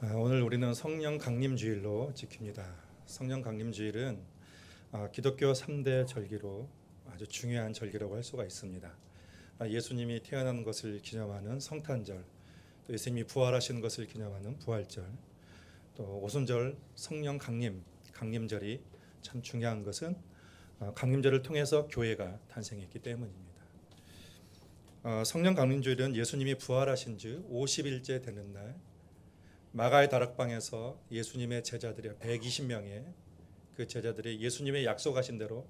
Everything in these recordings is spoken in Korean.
오늘 우리는 성령 강림주일로 지킵니다. 성령 강림주일은 기독교 3대 절기로 아주 중요한 절기라고 할 수가 있습니다. 예수님이 태어난 것을 기념하는 성탄절, 또 예수님이 부활하시는 것을 기념하는 부활절, 또 오순절 성령 강림절이 참 중요한 것은 강림절을 통해서 교회가 탄생했기 때문입니다. 성령 강림주일은 예수님이 부활하신 지 50일째 되는 날, 마가의 다락방에서 예수님의 제자들이 120명의 그 제자들이 예수님의 약속하신 대로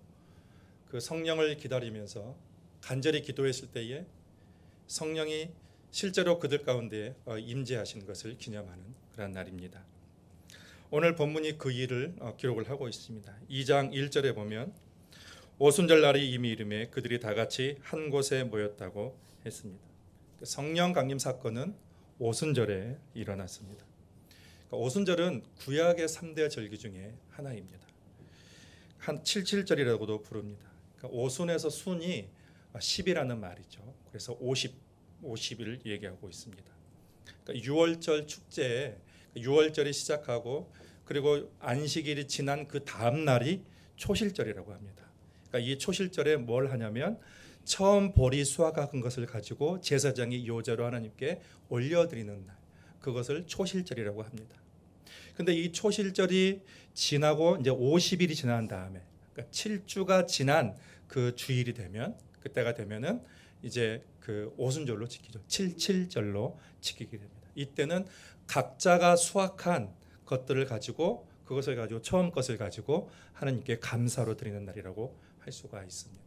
그 성령을 기다리면서 간절히 기도했을 때에 성령이 실제로 그들 가운데 임재하신 것을 기념하는 그런 날입니다. 오늘 본문이 그 일을 기록을 하고 있습니다. 2장 1절에 보면 오순절 날이 이미 이르매 그들이 다 같이 한 곳에 모였다고 했습니다. 성령 강림 사건은 오순절에 일어났습니다. 오순절은 구약의 3대 절기 중에 하나입니다. 한 77절이라고도 부릅니다. 오순에서 순이 10이라는 말이죠. 그래서 50일 얘기하고 있습니다. 6월절 축제에 6월절이 시작하고 그리고 안식일이 지난 그 다음 날이 초실절이라고 합니다. 이 초실절에 뭘 하냐면 처음 보리 수확한 것을 가지고 제사장이 요제로 하나님께 올려드리는 날, 그것을 초실절이라고 합니다. 근데 이 초실절이 지나고 이제 50일이 지난 다음에, 그러니까 7주가 지난 그 주일이 되면, 그때가 되면은 이제 그 오순절로 지키죠. 77절로 지키게 됩니다. 이때는 각자가 수확한 것들을 가지고, 그것을 가지고 처음 것을 가지고 하나님께 감사로 드리는 날이라고 할 수가 있습니다.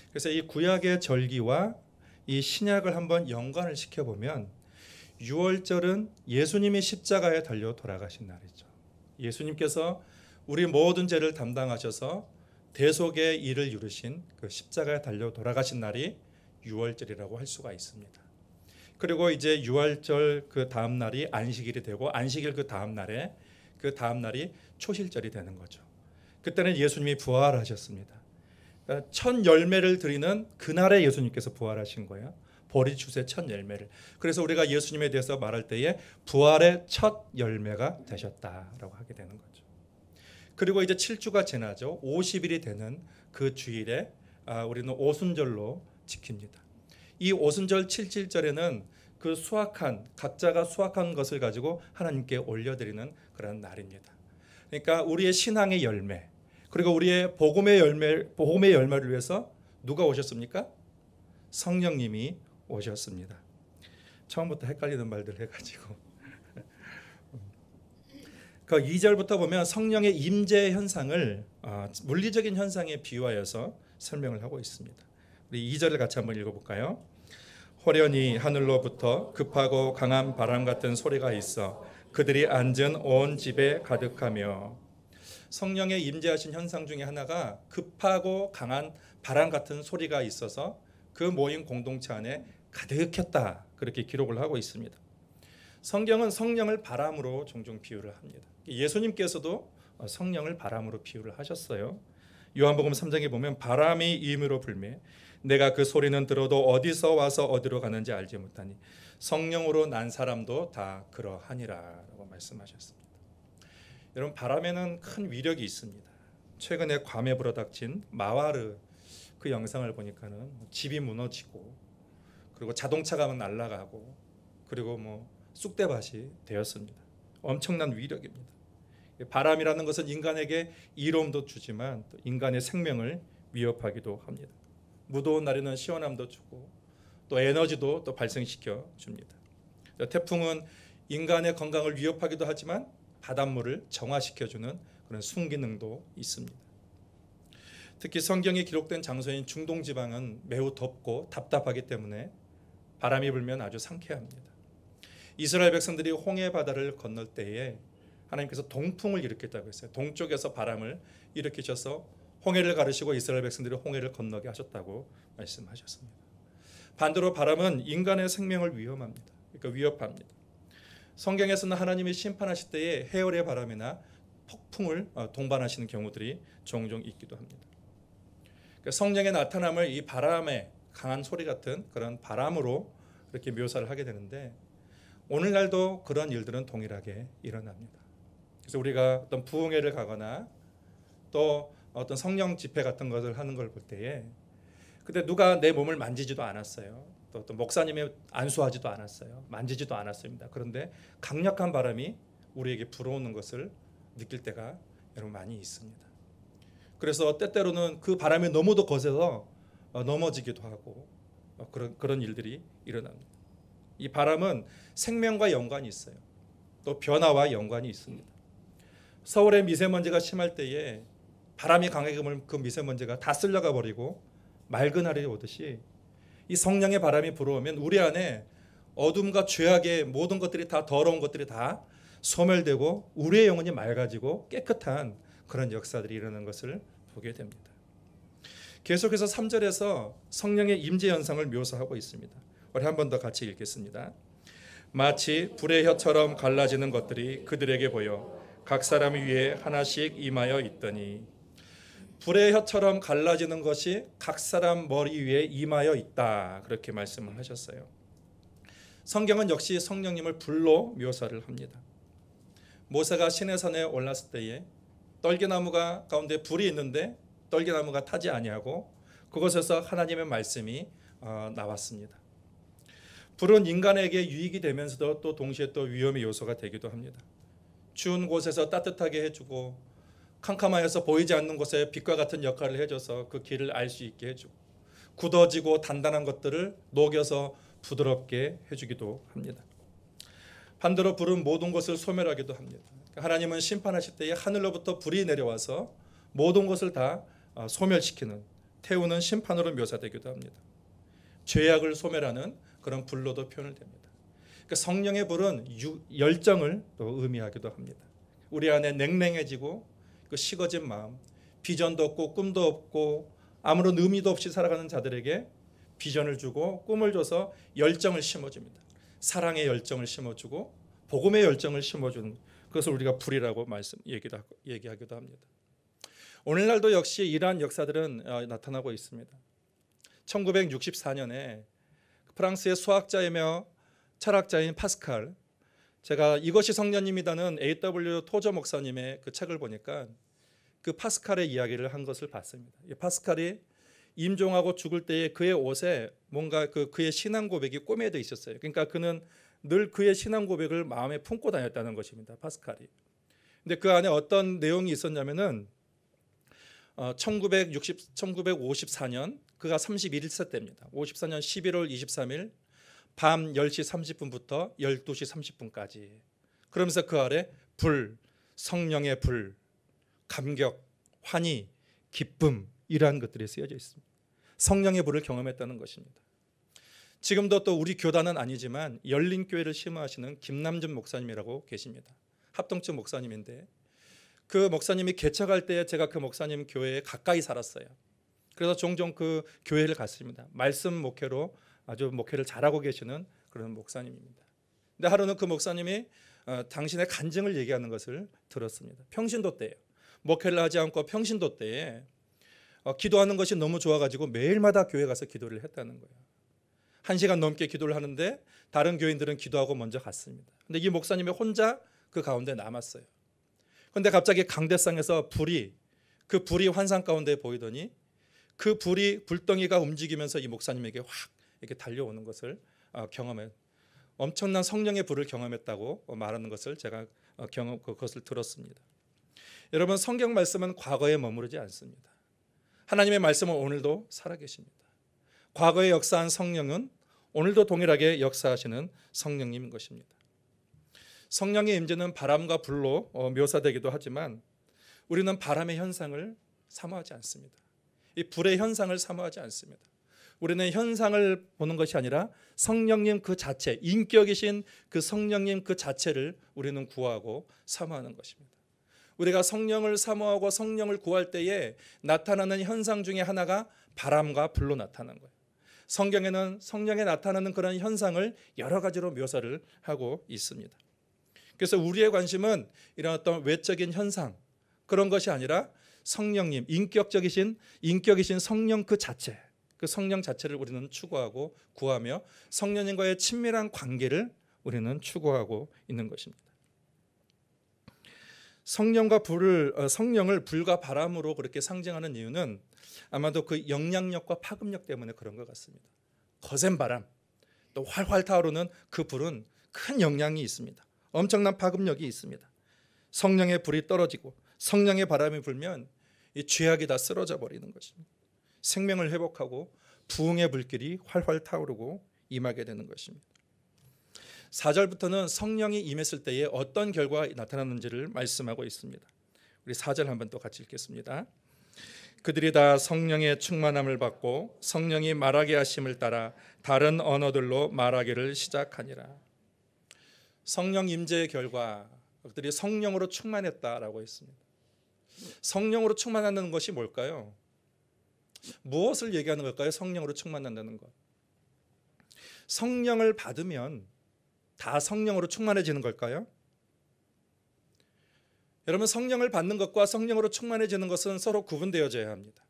그래서 이 구약의 절기와 이 신약을 한번 연관을 시켜보면 6월절은 예수님이 십자가에 달려 돌아가신 날이죠. 예수님께서 우리 모든 죄를 담당하셔서 대속의 일을 이루신 그 십자가에 달려 돌아가신 날이 6월절이라고 할 수가 있습니다. 그리고 이제 6월절 그 다음 날이 안식일이 되고 안식일 그 다음 날이 초실절이 되는 거죠. 그때는 예수님이 부활하셨습니다. 첫 열매를 드리는 그날에 예수님께서 부활하신 거예요. 보리주의 첫 열매를. 그래서 우리가 예수님에 대해서 말할 때에 부활의 첫 열매가 되셨다라고 하게 되는 거죠. 그리고 이제 7주가 지나죠. 50일이 되는 그 주일에 우리는 오순절로 지킵니다. 이 오순절 77절에는 그 각자가 수확한 것을 가지고 하나님께 올려드리는 그런 날입니다. 그러니까 우리의 신앙의 열매, 그리고 우리의 복음의 열매를 위해서 누가 오셨습니까? 성령님이 오셨습니다. 처음부터 헷갈리는 말들 해가지고 그 2절부터 보면 성령의 임재 현상을 물리적인 현상에 비유하여서 설명을 하고 있습니다. 우리 2절을 같이 한번 읽어볼까요? 호련히 하늘로부터 급하고 강한 바람 같은 소리가 있어 그들이 앉은 온 집에 가득하며. 성령의 임재하신 현상 중에 하나가 급하고 강한 바람 같은 소리가 있어서 그 모인 공동체 안에 가득했다, 그렇게 기록을 하고 있습니다. 성경은 성령을 바람으로 종종 비유를 합니다. 예수님께서도 성령을 바람으로 비유를 하셨어요. 요한복음 3장에 보면 바람이 임으로 불매 내가 그 소리는 들어도 어디서 와서 어디로 가는지 알지 못하니 성령으로 난 사람도 다 그러하니라 라고 말씀하셨습니다. 여러분, 바람에는 큰 위력이 있습니다. 최근에 괌에 불어닥친 마와르 그 영상을 보니까는 집이 무너지고 그리고 자동차가 날아가고 그리고 쑥대밭이 되었습니다. 엄청난 위력입니다. 바람이라는 것은 인간에게 이로움도 주지만 또 인간의 생명을 위협하기도 합니다. 무더운 날에는 시원함도 주고 또 에너지도 또 발생시켜 줍니다. 태풍은 인간의 건강을 위협하기도 하지만 바닷물을 정화시켜주는 그런 순기능도 있습니다. 특히 성경에 기록된 장소인 중동 지방은 매우 덥고 답답하기 때문에 바람이 불면 아주 상쾌합니다. 이스라엘 백성들이 홍해 바다를 건널 때에 하나님께서 동풍을 일으켰다고 했어요. 동쪽에서 바람을 일으키셔서 홍해를 가르시고 이스라엘 백성들이 홍해를 건너게 하셨다고 말씀하셨습니다. 반대로 바람은 인간의 생명을 위협합니다. 성경에서는 하나님이 심판하실 때에 해열의 바람이나 폭풍을 동반하시는 경우들이 종종 있기도 합니다. 성령의 나타남을 이 바람의 강한 소리 같은 그런 바람으로 이렇게 묘사를 하게 되는데 오늘날도 그런 일들은 동일하게 일어납니다. 그래서 우리가 어떤 부흥회를 가거나 또 어떤 성령 집회 같은 것을 하는 걸 볼 때에 근데 누가 내 몸을 만지지도 않았어요. 또 어떤 목사님이 안수하지도 않았어요. 만지지도 않았습니다. 그런데 강력한 바람이 우리에게 불어오는 것을 느낄 때가 여러분 많이 있습니다. 그래서 때때로는 그 바람이 너무도 거세서 넘어지기도 하고 그런 일들이 일어납니다. 이 바람은 생명과 연관이 있어요. 또 변화와 연관이 있습니다. 서울의 미세먼지가 심할 때에 바람이 강하게 불면 그 미세먼지가 다 쓸려가 버리고 맑은 하늘이 오듯이 이 성령의 바람이 불어오면 우리 안에 어둠과 죄악의 모든 것들이 다 더러운 것들이 다 소멸되고 우리의 영혼이 맑아지고 깨끗한 그런 역사들이 일어나는 것을 보게 됩니다. 계속해서 3절에서 성령의 임재 현상을 묘사하고 있습니다. 우리 한 번 더 같이 읽겠습니다. 마치 불의 혀처럼 갈라지는 것들이 그들에게 보여 각 사람 위에 하나씩 임하여 있더니 불의 혀처럼 갈라지는 것이 각 사람 머리 위에 임하여 있다. 그렇게 말씀을 하셨어요. 성경은 역시 성령님을 불로 묘사를 합니다. 모세가 시내산에 올랐을 때에 떨기나무가 가운데 불이 있는데 떨기나무가 타지 아니하고 그곳에서 하나님의 말씀이 나왔습니다. 불은 인간에게 유익이 되면서도 또 동시에 또 위험의 요소가 되기도 합니다. 추운 곳에서 따뜻하게 해주고 캄캄하여서 보이지 않는 곳에 빛과 같은 역할을 해줘서 그 길을 알 수 있게 해주고 굳어지고 단단한 것들을 녹여서 부드럽게 해주기도 합니다. 반대로 불은 모든 것을 소멸하기도 합니다. 하나님은 심판하실 때에 하늘로부터 불이 내려와서 모든 것을 다 소멸시키는 태우는 심판으로 묘사되기도 합니다. 죄악을 소멸하는 그런 불로도 표현을 됩니다. 그러니까 성령의 불은 열정을 또 의미하기도 합니다. 우리 안에 냉랭해지고 그 식어진 마음, 비전도 없고 꿈도 없고 아무런 의미도 없이 살아가는 자들에게 비전을 주고 꿈을 줘서 열정을 심어줍니다. 사랑의 열정을 심어주고 복음의 열정을 심어주는 그것을 우리가 불이라고 얘기하기도 합니다. 오늘날도 역시 이러한 역사들은 나타나고 있습니다. 1964년에 프랑스의 수학자이며 철학자인 파스칼, 제가 이것이 성령님이다는 A.W. 토저 목사님의 그 책을 보니까 그 파스칼의 이야기를 한 것을 봤습니다. 파스칼이 임종하고 죽을 때에 그의 옷에 뭔가 그의 신앙 고백이 꿰매져 있었어요. 그러니까 그는 늘 그의 신앙 고백을 마음에 품고 다녔다는 것입니다. 파스칼이. 근데 그 안에 어떤 내용이 있었냐면은 1954년 그가 31세 때입니다. 54년 11월 23일 밤 10시 30분부터 12시 30분까지 그러면서 그 아래 불, 성령의 불, 감격, 환희, 기쁨 이러한 것들이 쓰여져 있습니다. 성령의 불을 경험했다는 것입니다. 지금도 또 우리 교단은 아니지만 열린교회를 심호하시는 김남준 목사님이라고 계십니다. 합동측 목사님인데 그 목사님이 개척할 때 제가 그 목사님 교회에 가까이 살았어요. 그래서 종종 그 교회를 갔습니다. 말씀 목회로 아주 목회를 잘하고 계시는 그런 목사님입니다. 근데 하루는 그 목사님이 당신의 간증을 얘기하는 것을 들었습니다. 평신도 때예요. 목회를 하지 않고 평신도 때에 기도하는 것이 너무 좋아가지고 매일마다 교회 가서 기도를 했다는 거예요. 1시간 넘게 기도를 하는데 다른 교인들은 기도하고 먼저 갔습니다. 근데 이 목사님이 혼자 그 가운데 남았어요. 그런데 갑자기 강대상에서 그 불이 환상 가운데 보이더니 그 불덩이가 움직이면서 이 목사님에게 확 이렇게 달려오는 것을 엄청난 성령의 불을 경험했다고 말하는 것을 제가 그것을 들었습니다. 여러분, 성경 말씀은 과거에 머무르지 않습니다. 하나님의 말씀은 오늘도 살아계십니다. 과거에 역사한 성령은 오늘도 동일하게 역사하시는 성령님인 것입니다. 성령의 임재는 바람과 불로 묘사되기도 하지만 우리는 바람의 현상을 사모하지 않습니다. 이 불의 현상을 사모하지 않습니다. 우리는 현상을 보는 것이 아니라 성령님 그 자체, 인격이신 그 성령님 그 자체를 우리는 구하고 사모하는 것입니다. 우리가 성령을 사모하고 성령을 구할 때에 나타나는 현상 중에 하나가 바람과 불로 나타나는 거예요. 성경에는 성령에 나타나는 그런 현상을 여러 가지로 묘사를 하고 있습니다. 그래서 우리의 관심은 이런 어떤 외적인 현상 그런 것이 아니라 성령님, 인격이신 성령 그 자체, 그 성령 자체를 우리는 추구하고 구하며 성령님과의 친밀한 관계를 우리는 추구하고 있는 것입니다. 성령을 불과 바람으로 그렇게 상징하는 이유는 아마도 그 영향력과 파급력 때문에 그런 것 같습니다. 거센 바람, 또 활활 타오르는 그 불은 큰 영향이 있습니다. 엄청난 파급력이 있습니다. 성령의 불이 떨어지고 성령의 바람이 불면 이 죄악이 다 쓰러져 버리는 것입니다. 생명을 회복하고 부흥의 불길이 활활 타오르고 임하게 되는 것입니다. 4절부터는 성령이 임했을 때에 어떤 결과가 나타나는지를 말씀하고 있습니다. 우리 4절 한번 또 같이 읽겠습니다. 그들이 다 성령의 충만함을 받고 성령이 말하게 하심을 따라 다른 언어들로 말하기를 시작하니라. 성령 임재의 결과, 그들이 성령으로 충만했다라고 했습니다. 성령으로 충만한다는 것이 뭘까요? 무엇을 얘기하는 걸까요? 성령으로 충만한다는 것. 성령을 받으면 다 성령으로 충만해지는 걸까요? 여러분, 성령을 받는 것과 성령으로 충만해지는 것은 서로 구분되어져야 합니다.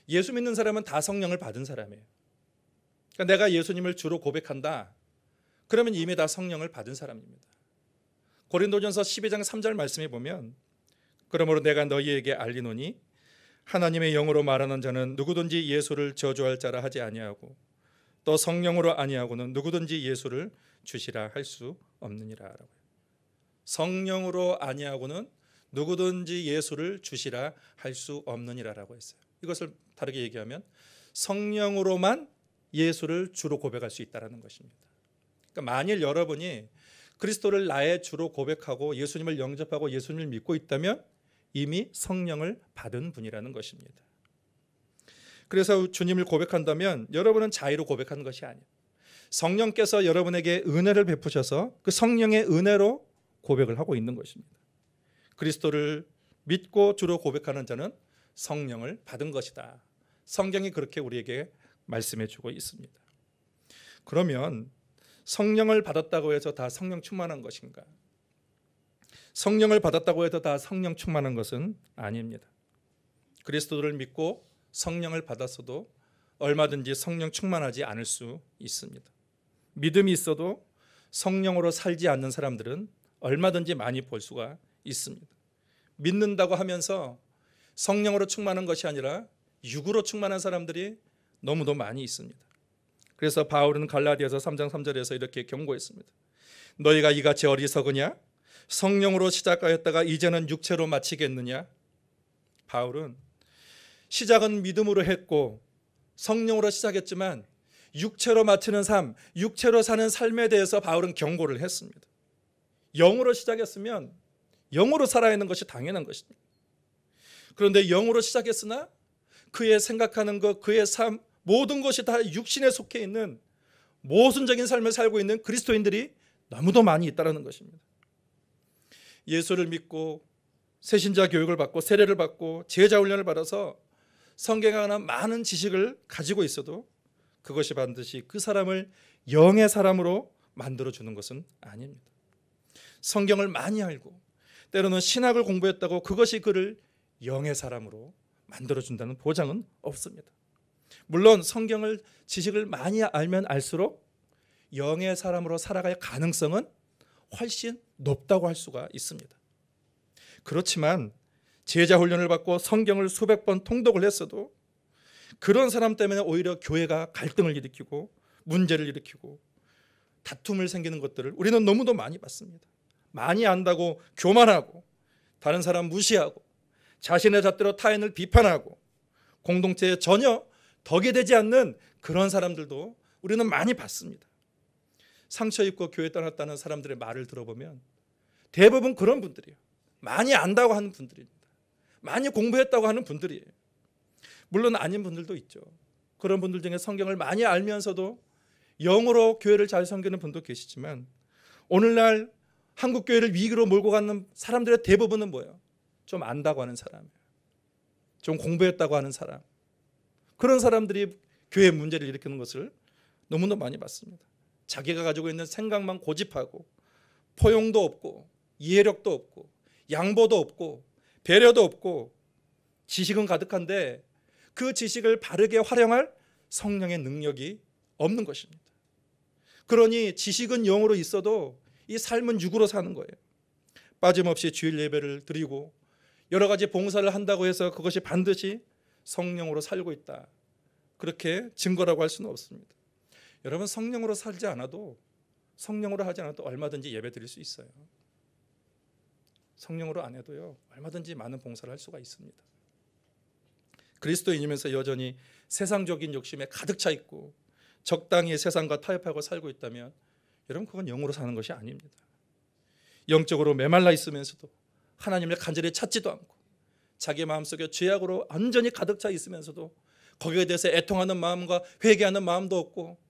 예수 믿는 사람은 다 성령을 받은 사람이에요. 그러니까 내가 예수님을 주로 고백한다, 그러면 이미 다 성령을 받은 사람입니다. 고린도전서 12장 3절 말씀에 보면 그러므로 내가 너희에게 알리노니 하나님의 영으로 말하는 자는 누구든지 예수를 저주할 자라 하지 아니하고 또 성령으로 아니하고는 누구든지 예수를 주시라 할 수 없느니라. 성령으로 아니하고는 누구든지 예수를 주시라 할 수 없느니라라고 했어요. 이것을 다르게 얘기하면 성령으로만 예수를 주로 고백할 수 있다는 것입니다. 그러니까 만일 여러분이 그리스도를 나의 주로 고백하고 예수님을 영접하고 예수님을 믿고 있다면 이미 성령을 받은 분이라는 것입니다. 그래서 주님을 고백한다면 여러분은 자의로 고백하는 것이 아니에요. 성령께서 여러분에게 은혜를 베푸셔서 그 성령의 은혜로 고백을 하고 있는 것입니다. 그리스도를 믿고 주로 고백하는 자는 성령을 받은 것이다. 성경이 그렇게 우리에게 말씀해 주고 있습니다. 그러면 성령을 받았다고 해서 다 성령 충만한 것인가? 성령을 받았다고 해서 다 성령 충만한 것은 아닙니다. 그리스도를 믿고 성령을 받았어도 얼마든지 성령 충만하지 않을 수 있습니다. 믿음이 있어도 성령으로 살지 않는 사람들은 얼마든지 많이 볼 수가 있습니다. 믿는다고 하면서 성령으로 충만한 것이 아니라 육으로 충만한 사람들이 너무도 많이 있습니다. 그래서 바울은 갈라디아서 3장 3절에서 이렇게 경고했습니다. 너희가 이같이 어리석으냐? 성령으로 시작하였다가 이제는 육체로 마치겠느냐? 바울은 시작은 믿음으로 했고 성령으로 시작했지만 육체로 마치는 삶, 육체로 사는 삶에 대해서 바울은 경고를 했습니다. 영으로 시작했으면 영으로 살아야 하는 것이 당연한 것입니다. 그런데 영으로 시작했으나 그의 생각하는 것, 그의 삶, 모든 것이 다 육신에 속해 있는 모순적인 삶을 살고 있는 그리스도인들이 너무도 많이 있다는 것입니다. 예수를 믿고 새신자 교육을 받고 세례를 받고 제자 훈련을 받아서 성경에 관한 많은 지식을 가지고 있어도 그것이 반드시 그 사람을 영의 사람으로 만들어주는 것은 아닙니다. 성경을 많이 알고 때로는 신학을 공부했다고 그것이 그를 영의 사람으로 만들어준다는 보장은 없습니다. 물론 성경을 지식을 많이 알면 알수록 영의 사람으로 살아갈 가능성은 훨씬 높다고 할 수가 있습니다. 그렇지만 제자 훈련을 받고 성경을 수백 번 통독을 했어도 그런 사람 때문에 오히려 교회가 갈등을 일으키고 문제를 일으키고 다툼을 생기는 것들을 우리는 너무도 많이 봤습니다. 많이 안다고 교만하고 다른 사람 무시하고 자신의 잣대로 타인을 비판하고 공동체에 전혀 덕이 되지 않는 그런 사람들도 우리는 많이 봤습니다. 상처 입고 교회 떠났다는 사람들의 말을 들어보면 대부분 그런 분들이에요. 많이 안다고 하는 분들입니다. 많이 공부했다고 하는 분들이에요. 물론 아닌 분들도 있죠. 그런 분들 중에 성경을 많이 알면서도 영으로 교회를 잘 섬기는 분도 계시지만 오늘날 한국 교회를 위기로 몰고 가는 사람들의 대부분은 뭐예요? 좀 안다고 하는 사람이에요. 좀 공부했다고 하는 사람. 그런 사람들이 교회 문제를 일으키는 것을 너무나 많이 봤습니다. 자기가 가지고 있는 생각만 고집하고 포용도 없고 이해력도 없고 양보도 없고 배려도 없고 지식은 가득한데 그 지식을 바르게 활용할 성령의 능력이 없는 것입니다. 그러니 지식은 영으로 있어도 이 삶은 육으로 사는 거예요. 빠짐없이 주일 예배를 드리고 여러 가지 봉사를 한다고 해서 그것이 반드시 성령으로 살고 있다, 그렇게 증거라고 할 수는 없습니다. 여러분, 성령으로 살지 않아도, 성령으로 하지 않아도 얼마든지 예배 드릴 수 있어요. 성령으로 안 해도요, 얼마든지 많은 봉사를 할 수가 있습니다. 그리스도인이면서 여전히 세상적인 욕심에 가득 차 있고 적당히 세상과 타협하고 살고 있다면 여러분, 그건 영으로 사는 것이 아닙니다. 영적으로 메말라 있으면서도 하나님을 간절히 찾지도 않고 자기 마음속에 죄악으로 완전히 가득 차 있으면서도 거기에 대해서 애통하는 마음과 회개하는 마음도 없고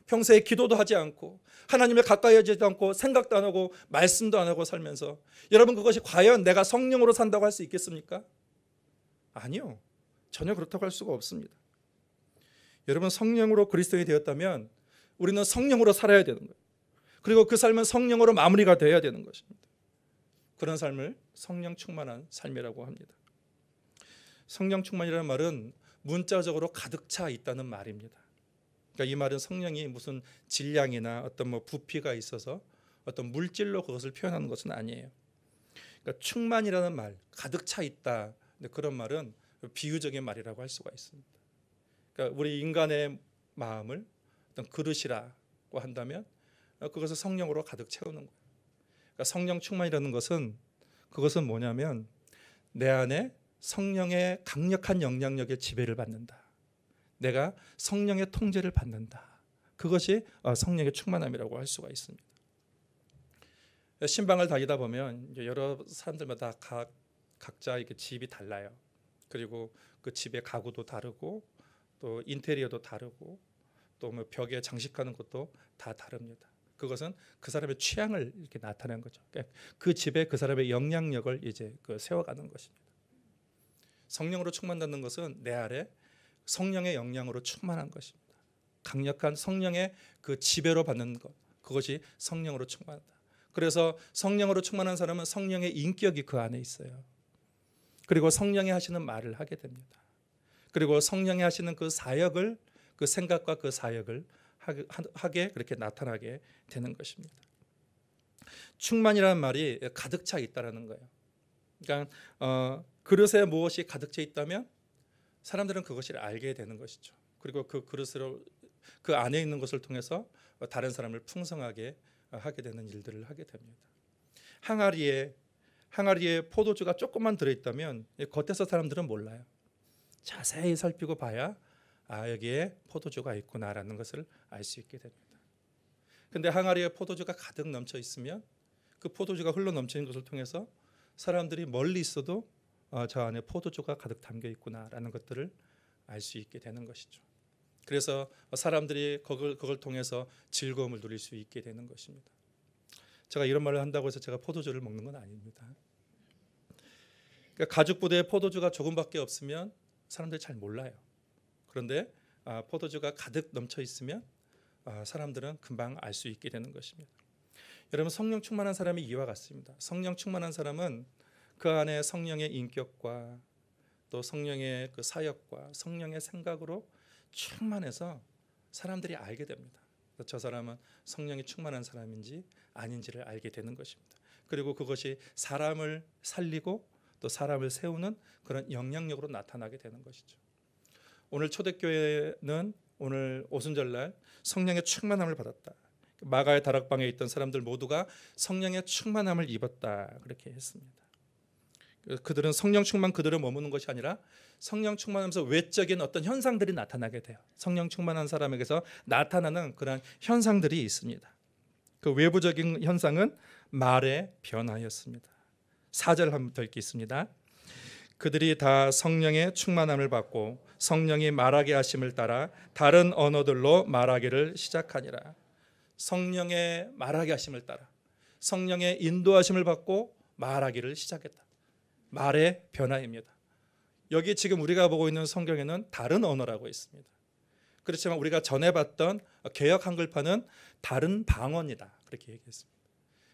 평소에 기도도 하지 않고 하나님을 가까이 하지도 않고 생각도 안 하고 말씀도 안 하고 살면서, 여러분, 그것이 과연 내가 성령으로 산다고 할 수 있겠습니까? 아니요, 전혀 그렇다고 할 수가 없습니다. 여러분, 성령으로 그리스도인이 되었다면 우리는 성령으로 살아야 되는 거예요. 그리고 그 삶은 성령으로 마무리가 되어야 되는 것입니다. 그런 삶을 성령 충만한 삶이라고 합니다. 성령 충만이라는 말은 문자적으로 가득 차 있다는 말입니다. 그러니까 이 말은 성령이 무슨 질량이나 어떤 부피가 있어서 어떤 물질로 그것을 표현하는 것은 아니에요. 그러니까 충만이라는 말, 가득 차 있다, 그런 말은 비유적인 말이라고 할 수가 있습니다. 그러니까 우리 인간의 마음을 어떤 그릇이라고 한다면 그것을 성령으로 가득 채우는 거예요. 그러니까 성령 충만이라는 것은, 그것은 뭐냐면 내 안에 성령의 강력한 영향력의 지배를 받는다, 내가 성령의 통제를 받는다, 그것이 성령의 충만함이라고 할 수가 있습니다. 신방을 다니다 보면 여러 사람들마다 각자 이렇게 집이 달라요. 그리고 그 집의 가구도 다르고 또 인테리어도 다르고 또 벽에 장식하는 것도 다 다릅니다. 그것은 그 사람의 취향을 이렇게 나타내는 거죠. 그 집에 그 사람의 영향력을 이제 세워가는 것입니다. 성령으로 충만하는 것은 내 아래 성령의 영향으로 충만한 것입니다. 강력한 성령의 그 지배로 받는 것, 그것이 성령으로 충만하다. 그래서 성령으로 충만한 사람은 성령의 인격이 그 안에 있어요. 그리고 성령이 하시는 말을 하게 됩니다. 그리고 성령이 하시는 그 사역을, 그 생각과 그 사역을 하게, 그렇게 나타나게 되는 것입니다. 충만이라는 말이 가득 차 있다라는 거예요. 그러니까 그릇에 무엇이 가득 차 있다면 사람들은 그것을 알게 되는 것이죠. 그리고 그 그릇으로, 그 안에 있는 것을 통해서 다른 사람을 풍성하게 하게 되는 일들을 하게 됩니다. 항아리에 포도주가 조금만 들어있다면 겉에서 사람들은 몰라요. 자세히 살피고 봐야 여기에 포도주가 있구나라는 것을 알 수 있게 됩니다. 근데 항아리에 포도주가 가득 넘쳐 있으면 그 포도주가 흘러 넘치는 것을 통해서 사람들이 멀리 있어도 저 안에 포도주가 가득 담겨 있구나라는 것들을 알 수 있게 되는 것이죠. 그래서 사람들이 그걸 통해서 즐거움을 누릴 수 있게 되는 것입니다. 제가 이런 말을 한다고 해서 제가 포도주를 먹는 건 아닙니다. 그러니까 가죽 부대에 포도주가 조금밖에 없으면 사람들이 잘 몰라요. 그런데 포도주가 가득 넘쳐 있으면 사람들은 금방 알 수 있게 되는 것입니다. 여러분, 성령 충만한 사람이 이와 같습니다. 성령 충만한 사람은 그 안에 성령의 인격과 또 성령의 그 사역과 성령의 생각으로 충만해서 사람들이 알게 됩니다. 저 사람은 성령이 충만한 사람인지 아닌지를 알게 되는 것입니다. 그리고 그것이 사람을 살리고 또 사람을 세우는 그런 영향력으로 나타나게 되는 것이죠. 오늘 초대교회는 오늘 오순절날 성령의 충만함을 받았다. 마가의 다락방에 있던 사람들 모두가 성령의 충만함을 입었다, 그렇게 했습니다. 그들은 성령 충만 그대로 머무는 것이 아니라 성령 충만하면서 외적인 어떤 현상들이 나타나게 돼요. 성령 충만한 사람에게서 나타나는 그런 현상들이 있습니다. 그 외부적인 현상은 말의 변화였습니다. 4절 한번 더 읽겠습니다. 그들이 다 성령의 충만함을 받고 성령이 말하게 하심을 따라 다른 언어들로 말하기를 시작하니라. 성령의 말하게 하심을 따라 성령의 인도하심을 받고 말하기를 시작했다. 말의 변화입니다. 여기 지금 우리가 보고 있는 성경에는 다른 언어라고 있습니다. 그렇지만 우리가 전에 봤던 개역 한글판은 다른 방언이다, 그렇게 얘기했습니다.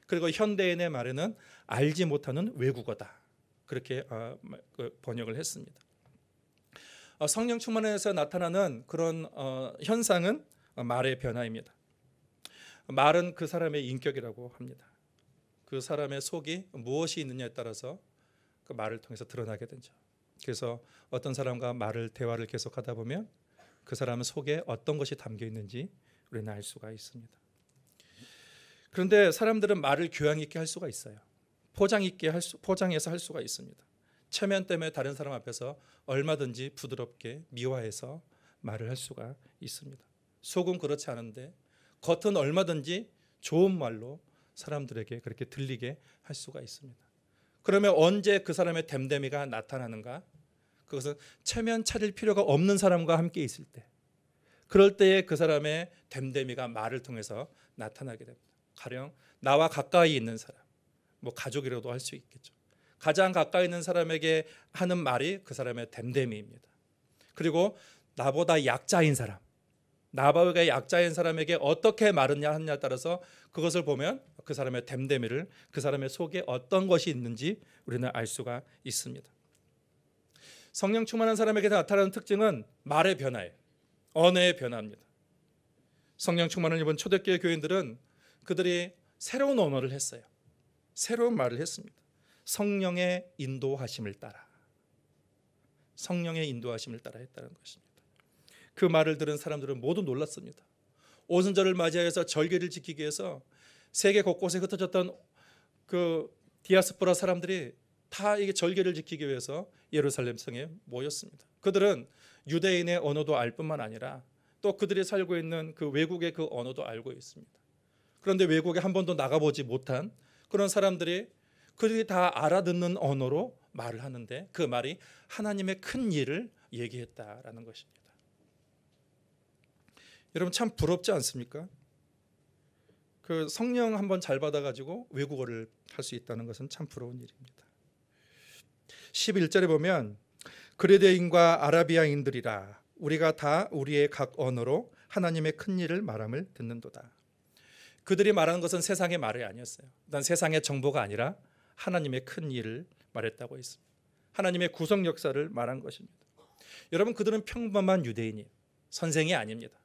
그리고 현대인의 말에는 알지 못하는 외국어다, 그렇게 번역을 했습니다. 성령 충만에서 나타나는 그런 현상은 말의 변화입니다. 말은 그 사람의 인격이라고 합니다. 그 사람의 속이 무엇이 있느냐에 따라서 그 말을 통해서 드러나게 되죠. 그래서 어떤 사람과 대화를 계속하다 보면 그 사람 속에 어떤 것이 담겨 있는지 우리는 알 수가 있습니다. 그런데 사람들은 말을 교양 있게 할 수가 있어요. 포장해서 할 수가 있습니다. 체면 때문에 다른 사람 앞에서 얼마든지 부드럽게 미화해서 말을 할 수가 있습니다. 속은 그렇지 않은데 겉은 얼마든지 좋은 말로 사람들에게 그렇게 들리게 할 수가 있습니다. 그러면 언제 그 사람의 됨됨이가 나타나는가? 그것은 체면 차릴 필요가 없는 사람과 함께 있을 때, 그럴 때에 그 사람의 됨됨이가 말을 통해서 나타나게 됩니다. 가령 나와 가까이 있는 사람, 가족이라도 할 수 있겠죠. 가장 가까이 있는 사람에게 하는 말이 그 사람의 됨됨이입니다. 그리고 나보다 약자인 사람, 나보다 약자인 사람에게 어떻게 말하느냐에 따라서 그것을 보면 그 사람의 됨됨이를, 그 사람의 속에 어떤 것이 있는지 우리는 알 수가 있습니다. 성령 충만한 사람에게 나타나는 특징은 말의 변화예요. 언어의 변화입니다. 성령 충만을 입은 초대교회 교인들은 그들이 새로운 언어를 했어요. 새로운 말을 했습니다. 성령의 인도하심을 따라, 성령의 인도하심을 따라 했다는 것입니다. 그 말을 들은 사람들은 모두 놀랐습니다. 오순절을 맞이해서 절기를 지키기 위해서 세계 곳곳에 흩어졌던 그 디아스포라 사람들이 다 이게 절기를 지키기 위해서 예루살렘 성에 모였습니다. 그들은 유대인의 언어도 알 뿐만 아니라 또 그들이 살고 있는 그 외국의 그 언어도 알고 있습니다. 그런데 외국에 한 번도 나가보지 못한 그런 사람들이 그들이 다 알아듣는 언어로 말을 하는데 그 말이 하나님의 큰 일을 얘기했다라는 것입니다. 여러분 참 부럽지 않습니까? 그 성령 한번 잘 받아가지고 외국어를 할 수 있다는 것은 참 부러운 일입니다. 11절에 보면 그레데인과 아라비아인들이라 우리가 다 우리의 각 언어로 하나님의 큰 일을 말함을 듣는도다. 그들이 말하는 것은 세상의 말이 아니었어요. 난 세상의 정보가 아니라 하나님의 큰 일을 말했다고 했습니다. 하나님의 구속 역사를 말한 것입니다. 여러분 그들은 평범한 유대인이에요. 선생이 아닙니다.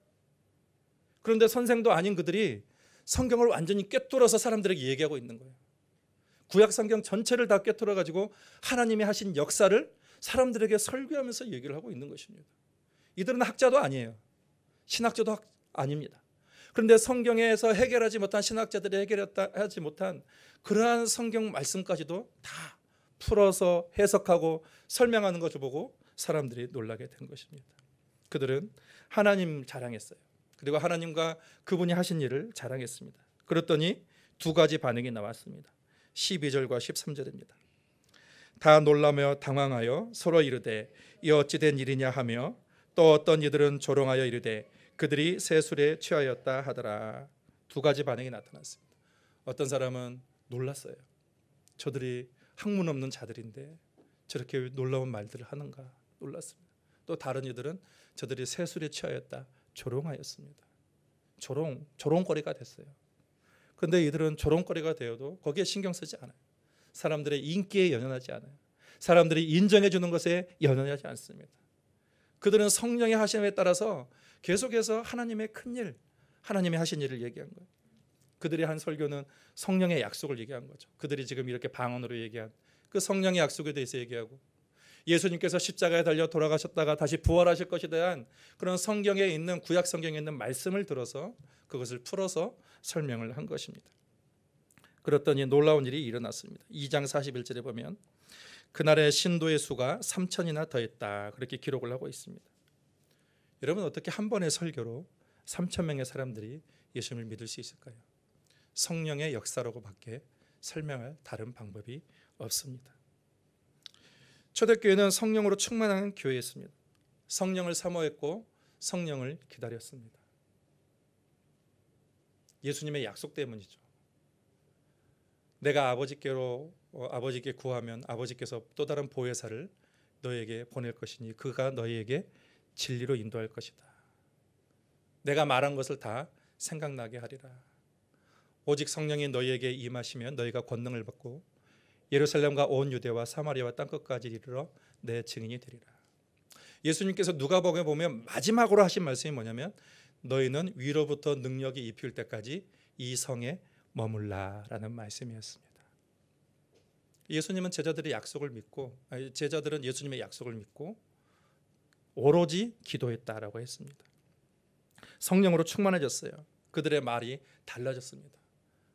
그런데 선생도 아닌 그들이 성경을 완전히 꿰뚫어서 사람들에게 얘기하고 있는 거예요. 구약 성경 전체를 다 꿰뚫어 가지고 하나님이 하신 역사를 사람들에게 설교하면서 얘기를 하고 있는 것입니다. 이들은 학자도 아니에요. 신학자도 아닙니다. 그런데 성경에서 해결하지 못한 신학자들이 해결하지 못한 그러한 성경 말씀까지도 다 풀어서 해석하고 설명하는 것을 보고 사람들이 놀라게 된 것입니다. 그들은 하나님 자랑했어요. 그리고 하나님과 그분이 하신 일을 자랑했습니다. 그랬더니 두 가지 반응이 나왔습니다. 12절과 13절입니다. 다 놀라며 당황하여 서로 이르되 이 어찌 된 일이냐 하며 또 어떤 이들은 조롱하여 이르되 그들이 새 술에 취하였다 하더라. 두 가지 반응이 나타났습니다. 어떤 사람은 놀랐어요. 저들이 학문 없는 자들인데 저렇게 놀라운 말들을 하는가 놀랐습니다. 또 다른 이들은 저들이 새 술에 취하였다 조롱하였습니다. 조롱거리가 됐어요. 그런데 이들은 조롱거리가 되어도 거기에 신경 쓰지 않아요. 사람들의 인기에 연연하지 않아요. 사람들이 인정해 주는 것에 연연하지 않습니다. 그들은 성령의 하심에 따라서 계속해서 하나님의 큰 일, 하나님이 하신 일을 얘기한 거예요. 그들이 한 설교는 성령의 약속을 얘기한 거죠. 그들이 지금 이렇게 방언으로 얘기한 그 성령의 약속에 대해서 얘기하고 예수님께서 십자가에 달려 돌아가셨다가 다시 부활하실 것에 대한 그런 성경에 있는 구약 성경에 있는 말씀을 들어서 그것을 풀어서 설명을 한 것입니다. 그랬더니 놀라운 일이 일어났습니다. 2장 41절에 보면 그날의 신도의 수가 3,000이나 더했다 그렇게 기록을 하고 있습니다. 여러분 어떻게 한 번의 설교로 3,000명의 사람들이 예수님을 믿을 수 있을까요? 성령의 역사라고밖에 설명할 다른 방법이 없습니다. 초대교회는 성령으로 충만한 교회였습니다. 성령을 사모했고 성령을 기다렸습니다. 예수님의 약속 때문이죠. 내가 아버지께 구하면 아버지께서 또 다른 보혜사를 너에게 보낼 것이니 그가 너희에게 진리로 인도할 것이다. 내가 말한 것을 다 생각나게 하리라. 오직 성령이 너희에게 임하시면 너희가 권능을 받고 예루살렘과 온 유대와 사마리아와 땅끝까지 이르러 내 증인이 되리라. 예수님께서 누가복음에 보면 마지막으로 하신 말씀이 뭐냐면 너희는 위로부터 능력이 입힐 때까지 이 성에 머물라라는 말씀이었습니다. 예수님은 제자들의 약속을 믿고, 제자들은 예수님의 약속을 믿고 오로지 기도했다라고 했습니다. 성령으로 충만해졌어요. 그들의 말이 달라졌습니다.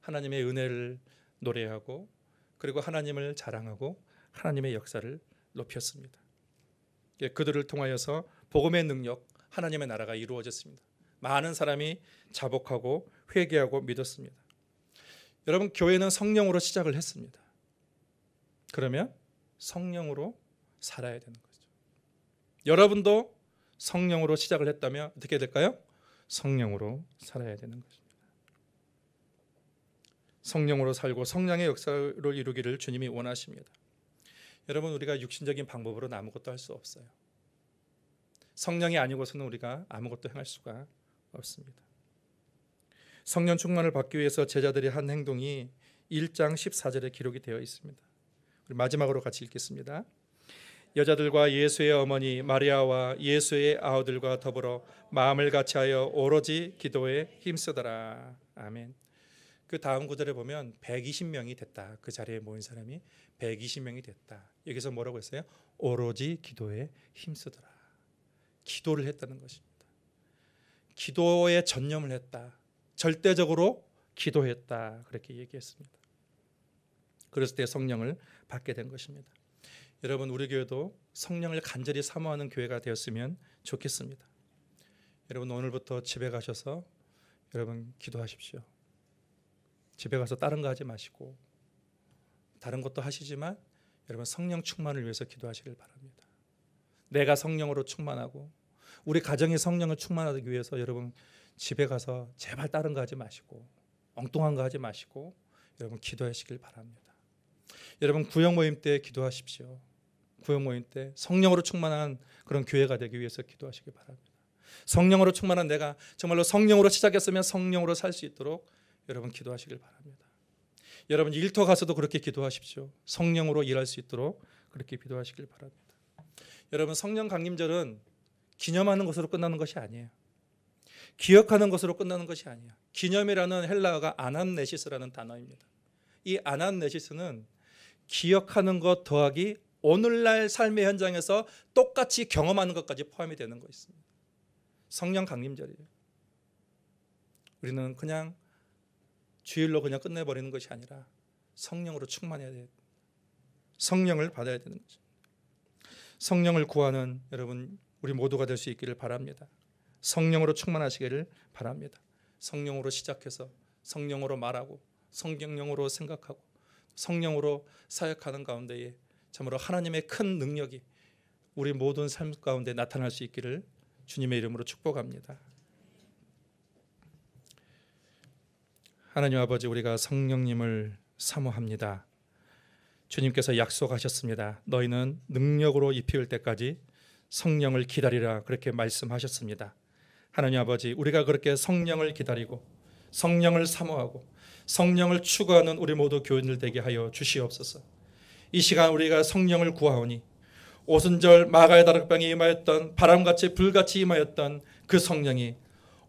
하나님의 은혜를 노래하고, 그리고 하나님을 자랑하고 하나님의 역사를 높였습니다. 그들을 통하여서 복음의 능력, 하나님의 나라가 이루어졌습니다. 많은 사람이 자복하고 회개하고 믿었습니다. 여러분, 교회는 성령으로 시작을 했습니다. 그러면 성령으로 살아야 되는 거죠. 여러분도 성령으로 시작을 했다면 어떻게 될까요? 성령으로 살아야 되는 것입니다. 성령으로 살고 성령의 역사를 이루기를 주님이 원하십니다. 여러분, 우리가 육신적인 방법으로는 아무것도 할 수 없어요. 성령이 아니고서는 우리가 아무것도 행할 수가 없습니다. 성령 충만을 받기 위해서 제자들이 한 행동이 1장 14절에 기록이 되어 있습니다. 우리 마지막으로 같이 읽겠습니다. 여자들과 예수의 어머니 마리아와 예수의 아우들과 더불어 마음을 같이하여 오로지 기도에 힘쓰더라. 아멘. 그 다음 구절에 보면 120명이 됐다. 그 자리에 모인 사람이 120명이 됐다. 여기서 뭐라고 했어요? 오로지 기도에 힘쓰더라. 기도를 했다는 것입니다. 기도에 전념을 했다. 절대적으로 기도했다. 그렇게 얘기했습니다. 그랬을 때 성령을 받게 된 것입니다. 여러분, 우리 교회도 성령을 간절히 사모하는 교회가 되었으면 좋겠습니다. 여러분, 오늘부터 집에 가셔서 여러분 기도하십시오. 집에 가서 다른 거 하지 마시고, 다른 것도 하시지만 여러분 성령 충만을 위해서 기도하시길 바랍니다. 내가 성령으로 충만하고 우리 가정이 성령을 충만하기 위해서 여러분 집에 가서 제발 다른 거 하지 마시고 엉뚱한 거 하지 마시고 여러분 기도하시길 바랍니다. 여러분 구역 모임 때 기도하십시오. 구역 모임 때 성령으로 충만한 그런 교회가 되기 위해서 기도하시길 바랍니다. 성령으로 충만한 내가 정말로 성령으로 시작했으면 성령으로 살 수 있도록 여러분 기도하시길 바랍니다. 여러분 일터 가서도 그렇게 기도하십시오. 성령으로 일할 수 있도록 그렇게 기도하시길 바랍니다. 여러분 성령 강림절은 기념하는 것으로 끝나는 것이 아니에요. 기억하는 것으로 끝나는 것이 아니에요. 기념이라는 헬라어가 아난네시스라는 단어입니다. 이 아난네시스는 기억하는 것 더하기 오늘날 삶의 현장에서 똑같이 경험하는 것까지 포함이 되는 거 있습니다. 성령 강림절이에요. 우리는 그냥 주일로 그냥 끝내버리는 것이 아니라 성령으로 충만해야 돼요. 성령을 받아야 되는 거죠. 성령을 구하는 여러분 우리 모두가 될 수 있기를 바랍니다. 성령으로 충만하시기를 바랍니다. 성령으로 시작해서 성령으로 말하고 성령으로 생각하고 성령으로 사역하는 가운데에 참으로 하나님의 큰 능력이 우리 모든 삶 가운데 나타날 수 있기를 주님의 이름으로 축복합니다. 하나님 아버지, 우리가 성령님을 사모합니다. 주님께서 약속하셨습니다. 너희는 능력으로 입힐 때까지 성령을 기다리라, 그렇게 말씀하셨습니다. 하나님 아버지, 우리가 그렇게 성령을 기다리고 성령을 사모하고 성령을 추구하는 우리 모두 교인들 되게 하여 주시옵소서. 이 시간 우리가 성령을 구하오니 오순절 마가의 다락방에 임하였던 바람같이 불같이 임하였던 그 성령이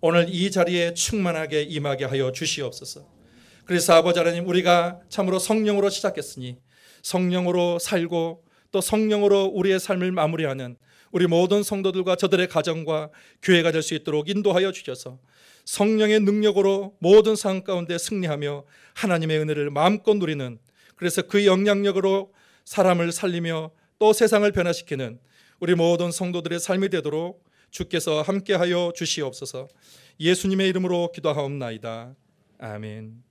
오늘 이 자리에 충만하게 임하게 하여 주시옵소서. 그래서 아버지 하나님, 우리가 참으로 성령으로 시작했으니 성령으로 살고 또 성령으로 우리의 삶을 마무리하는 우리 모든 성도들과 저들의 가정과 교회가 될 수 있도록 인도하여 주셔서 성령의 능력으로 모든 상황 가운데 승리하며 하나님의 은혜를 마음껏 누리는, 그래서 그 영향력으로 사람을 살리며 또 세상을 변화시키는 우리 모든 성도들의 삶이 되도록 주께서 함께하여 주시옵소서. 예수님의 이름으로 기도하옵나이다. 아멘.